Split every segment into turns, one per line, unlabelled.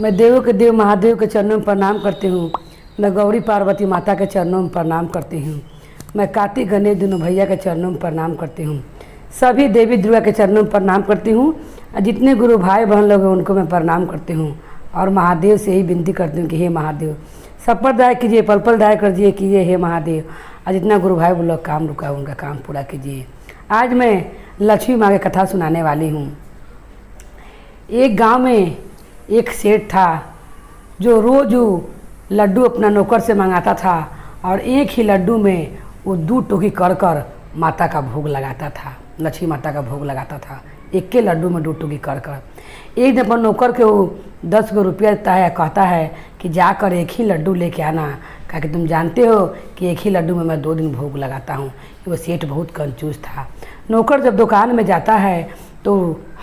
मैं देवों के देव महादेव के चरणों में प्रणाम करती हूँ। मैं गौरी पार्वती माता के चरणों में प्रणाम करती हूँ। मैं कार्तिक गणेश दोनों भैया के चरणों में प्रणाम करती हूँ। सभी देवी दुर्गा के चरणों में प्रणाम करती हूँ। जितने गुरु भाई बहन लोग हैं उनको मैं प्रणाम करती हूँ और महादेव से ही विनती करती हूँ कि हे महादेव सब पर दया कीजिए, पल पल दया कर दिए कीजिए हे महादेव। और जितना गुरु भाई वो लोग काम रुका उनका काम पूरा कीजिए। आज मैं लक्ष्मी माँ की कथा सुनाने वाली हूँ। एक गांव में एक सेठ था जो रोज़ लड्डू अपना नौकर से मंगाता था और एक ही लड्डू में वो 2 टोकरी कर कर माता का भोग लगाता था, लक्ष्मी माता का भोग लगाता था। एक के लड्डू में 2 टोकरी कर कर। एक दिन अपन नौकर के वो 10 गो रुपया देता है, कहता है कि जाकर एक ही लड्डू लेके आना, कहा कि तुम जानते हो कि एक ही लड्डू में मैं 2 दिन भोग लगाता हूँ। वो सेठ बहुत कंजूस था। नौकर जब दुकान में जाता है तो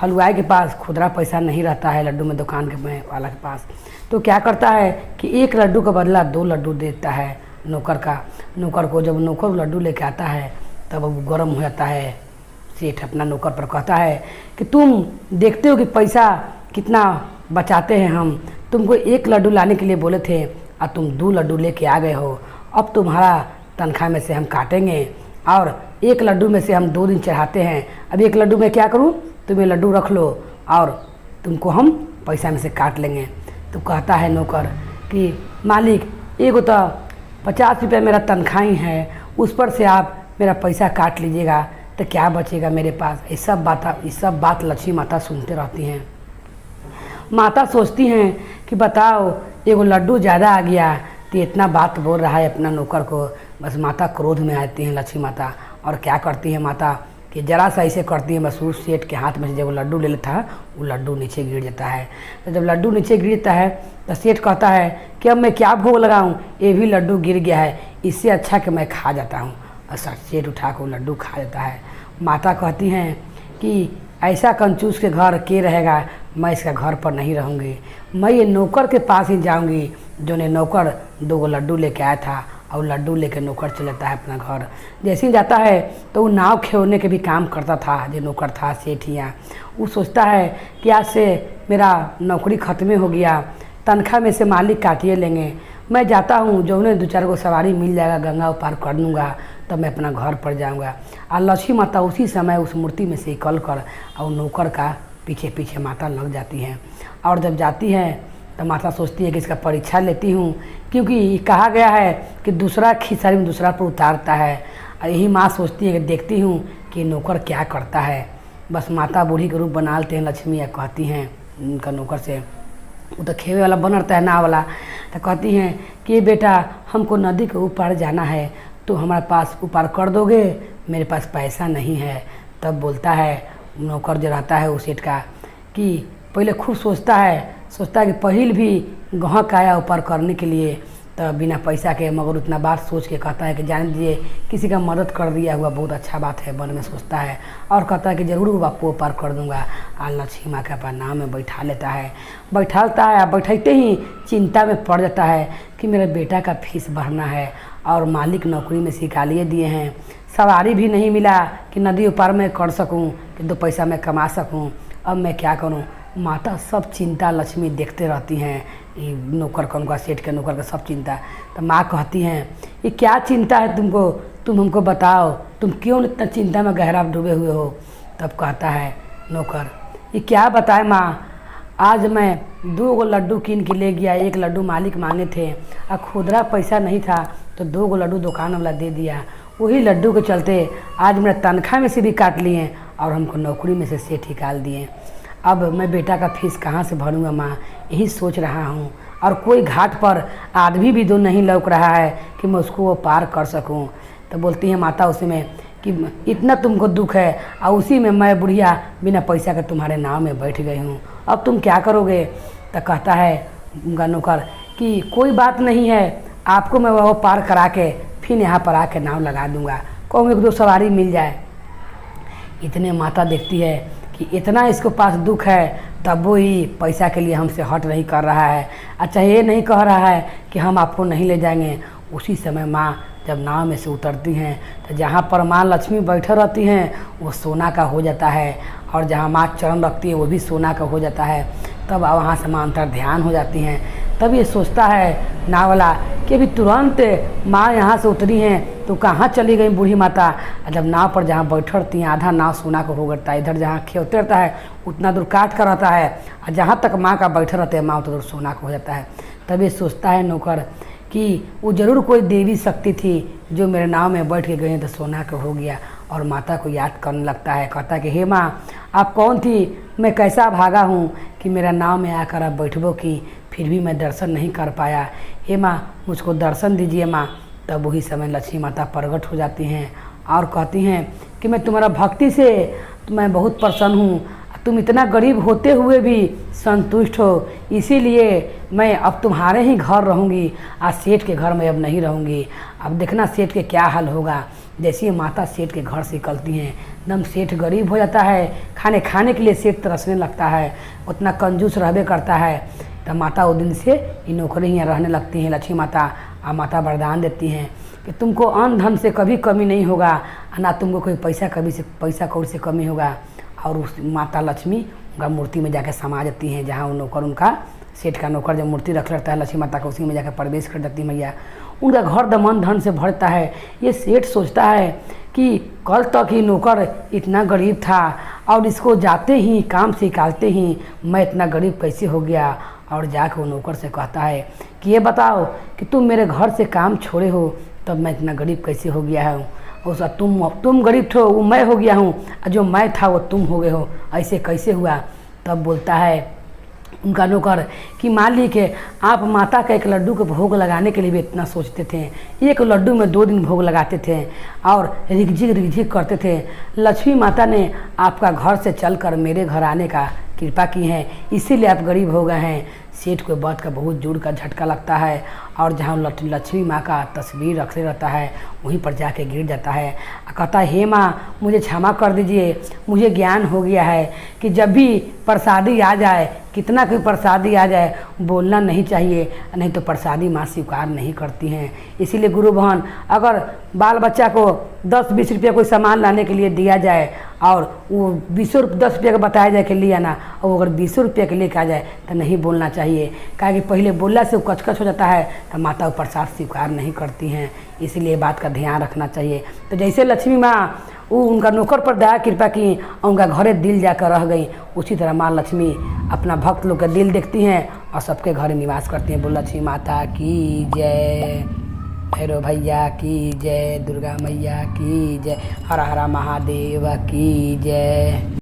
हलवाई के पास खुदरा पैसा नहीं रहता है लड्डू में, दुकान के वाला के पास, तो क्या करता है कि एक लड्डू का बदला 2 लड्डू देता है नौकर को। जब नौकर लड्डू लेके आता है तब वो गर्म हो जाता है। सेठ अपना नौकर पर कहता है कि तुम देखते हो कि पैसा कितना बचाते हैं हम, तुमको 1 लड्डू लाने के लिए बोले थे और तुम 2 लड्डू लेके आ गए हो। अब तुम्हारा तनख्वाह में से हम काटेंगे और 1 लड्डू में से हम 2 दिन चढ़ाते हैं। अब 1 लड्डू में क्या करूं, तुम ये लड्डू रख लो और तुमको हम पैसा में से काट लेंगे। तो कहता है नौकर कि मालिक एगो तो 50 रुपया मेरा तनख्वाह ही है, उस पर से आप मेरा पैसा काट लीजिएगा तो क्या बचेगा मेरे पास। ये सब बात लक्ष्मी माता सुनते रहती हैं। माता सोचती हैं कि बताओ एगो लड्डू ज़्यादा आ गया तो इतना बात बोल रहा है अपना नौकर को। बस माता क्रोध में आती हैं लक्ष्मी माता और क्या करती है माता कि जरा सा ऐसे करती है, बस उस सेठ के हाथ में से जब वो लड्डू ले लेता है वो लड्डू नीचे गिर जाता है। तो जब लड्डू नीचे गिरता है तो सेठ कहता है कि अब मैं क्या भोग लगाऊं, ये भी लड्डू गिर गया है, इससे अच्छा कि मैं खा जाता हूँ। और सेठ उठा कर लड्डू खा जाता है। माता कहती हैं कि ऐसा कंजूस के घर के रहेगा, मैं इसका घर पर नहीं रहूँगी, मैं ये नौकर के पास ही जाऊँगी जो ने नौकर 2 लड्डू लेके आया था और लड्डू लेकर नौकर चल जाता है अपना घर। जैसे ही जाता है तो वो नाव खेवने के भी काम करता था जो नौकर था सेठिया। वो सोचता है कि आज से मेरा नौकरी ख़त्म हो गया, तनख्वाह में से मालिक काटिए लेंगे, मैं जाता हूँ जो उन्हें 2-4 गो सवारी मिल जाएगा, गंगा पार कर लूँगा तो मैं अपना घर पर जाऊँगा। और लक्ष्मी माता उसी समय उस मूर्ति में से निकल कर और नौकर का पीछे पीछे माता लग जाती हैं। और जब जाती हैं तो माता सोचती है कि इसका परीक्षा लेती हूँ, क्योंकि कहा गया है कि दूसरा खिचड़ी में दूसरा पर उतारता है। और यही माँ सोचती है कि देखती हूँ कि नौकर क्या करता है। बस माता बूढ़ी के रूप बना लेते हैं लक्ष्मी, या कहती हैं उनका नौकर से, वो तो खेवे वाला बन रहता है नाव वाला, तो कहती हैं कि बेटा हमको नदी के ऊपर जाना है तो हमारे पास ऊपर कर दोगे, मेरे पास पैसा नहीं है। तब बोलता है नौकर जो रहता है उस सेठ का कि पहले खूब सोचता है कि पहिल भी ग्राहक आया ऊपर करने के लिए तो बिना पैसा के, मगर उतना बात सोच के कहता है कि जान दीजिए किसी का मदद कर दिया हुआ बहुत अच्छा बात है, मन में सोचता है और कहता है कि ज़रूर बापू ऊपर कर दूंगा। और लक्ष्मी माँ के अपना नाम में बैठा लेता है। बैठाते ही चिंता में पड़ जाता है कि मेरे बेटा का फीस भरना है और मालिक नौकरी में निकालिए दिए हैं, सवारी भी नहीं मिला कि नदी ऊपर में कर सकूँ कि 2 पैसा मैं कमा सकूँ, अब मैं क्या करूँ। माता सब चिंता लक्ष्मी देखते रहती हैं, नौकर का, उनका सेठ के नौकर का सब चिंता। तो माँ कहती हैं ये क्या चिंता है तुमको, तुम हमको बताओ, तुम क्यों इतना चिंता में गहरा डूबे हुए हो। तब कहता है नौकर ये क्या बताए माँ, आज मैं 2 गो लड्डू कीन के ले गया, 1 लड्डू मालिक मांगे थे और खुदरा पैसा नहीं था तो 2 गो लड्डू दुकान वाला दे दिया, वही लड्डू के चलते आज मेरा तनख्वाह में से भी काट लिए और हमको नौकरी में से सेठ निकाल दिए। अब मैं बेटा का फीस कहाँ से भरूंगा माँ, यही सोच रहा हूँ। और कोई घाट पर आदमी भी 2 नहीं लौक रहा है कि मैं उसको वो पार कर सकूँ। तो बोलती है माता उसी में कि इतना तुमको दुख है और उसी में मैं बुढ़िया बिना पैसा के तुम्हारे नाव में बैठ गई हूँ, अब तुम क्या करोगे। तो कहता है उनका नौकर कि कोई बात नहीं है, आपको मैं वो पार करा के फिर यहाँ पर आके नाव लगा दूँगा, कहूँगी 1-2 सवारी मिल जाए। इतने माता देखती है कि इतना इसको पास दुख है तब वो ही पैसा के लिए हमसे हट नहीं कर रहा है। अच्छा ये नहीं कह रहा है कि हम आपको नहीं ले जाएंगे। उसी समय माँ जब नाव में से उतरती हैं तो जहाँ पर माँ लक्ष्मी बैठे रहती हैं वो सोना का हो जाता है और जहाँ माँ चरण रखती है वो भी सोना का हो जाता है। तब वहाँ से माँ अंतर ध्यान हो जाती हैं। तब ये सोचता है नाव वाला कि अभी तुरंत माँ यहाँ से उतरी हैं तो कहाँ चली गई बूढ़ी माता। जब नाव पर जहाँ बैठती हैं आधा नाव सोना को हो करता है, इधर जहाँ खेवते रहता है उतना दूर काट कर रहता है, और जहाँ तक माँ का बैठे रहते हैं माँ उतना दूर सोना को हो जाता है। तब ये सोचता है नौकर कि वो ज़रूर कोई देवी शक्ति थी जो मेरे नाव में बैठ के गई तो सोना का हो गया। और माता को याद करने लगता है, कहता है कि हे माँ आप कौन थी, मैं कैसा भागा हूँ कि मेरा नाव में आकर आप बैठबो की, फिर भी मैं दर्शन नहीं कर पाया। हे माँ मुझको दर्शन दीजिए माँ। तब वही समय लक्ष्मी माता प्रकट हो जाती हैं और कहती हैं कि मैं तुम्हारा भक्ति से मैं बहुत प्रसन्न हूँ, तुम इतना गरीब होते हुए भी संतुष्ट हो, इसीलिए मैं अब तुम्हारे ही घर रहूँगी, आज सेठ के घर में अब नहीं रहूँगी। अब देखना सेठ के क्या हाल होगा। जैसे ही माता सेठ के घर से निकलती हैं एकदम सेठ गरीब हो जाता है, खाने के लिए सेठ तरसने लगता है, उतना कंजूस रहबे करता है। तब माता उस दिन से इन नौकरी यहाँ रहने लगती हैं लक्ष्मी माता। और माता वरदान देती हैं कि तुमको अन्न धन से कभी कमी नहीं होगा, ना तुमको कोई पैसा कौड़ी से कमी होगा। और उस माता लक्ष्मी उनका मूर्ति में जाकर समा जाती हैं, जहाँ वो नौकर उनका सेठ का नौकर जब मूर्ति रख लेता है लक्ष्मी माता का, उसी में जाकर प्रवेश कर जाती मैया। उनका घर दमन धन से भरता है। ये सेठ सोचता है कि कल तक ही नौकर इतना गरीब था और इसको जाते ही काम से निकालते ही मैं इतना गरीब कैसे हो गया। और जाकर वो नौकर से कहता है कि ये बताओ कि तुम मेरे घर से काम छोड़े हो तब मैं इतना गरीब कैसे हो गया हूँ। उस तुम गरीब थे वो मैं हो गया हूँ, और जो मैं था वो तुम हो गए हो, ऐसे कैसे हुआ। तब बोलता है उनका नौकर कि मालिक है आप माता का एक लड्डू के भोग लगाने के लिए भी इतना सोचते थे, एक लड्डू में 2 दिन भोग लगाते थे और रिगझिक करते थे। लक्ष्मी माता ने आपका घर से चलकर मेरे घर आने का कृपा की है, इसीलिए आप गरीब हो गए हैं। सेठ को बात का बहुत जोर का झटका लगता है और जहाँ लक्ष्मी माँ का तस्वीर रखे रहता है वहीं पर जाके गिर जाता है। कहता है हे माँ मुझे क्षमा कर दीजिए, मुझे ज्ञान हो गया है कि जब भी प्रसादी आ जाए, कितना कोई प्रसादी आ जाए बोलना नहीं चाहिए, नहीं तो प्रसादी माँ स्वीकार नहीं करती हैं। इसीलिए गुरु बहन अगर बाल बच्चा को 10-20 रुपये कोई सामान लाने के लिए दिया जाए और वो 10 रुपये का बताया जाए कि लिया ना, और अगर 20 रुपये के लेकर आ जाए तो नहीं बोलना चाहिए, क्योंकि पहले बोलने से वो कचकच हो जाता है तो माता वो प्रसाद स्वीकार नहीं करती हैं। इसीलिए बात का ध्यान रखना चाहिए। तो जैसे लक्ष्मी माँ वो उनका नौकर पर दया कृपा की और उनका घरे दिल जाकर रह गई, उसी तरह माँ लक्ष्मी अपना भक्त लोग का दिल देखती हैं और सबके घर निवास करती हैं। बोल लक्ष्मी माता की जय, भैरव भैया की जय, दुर्गा मैया की जय, हर हर महादेव की जय।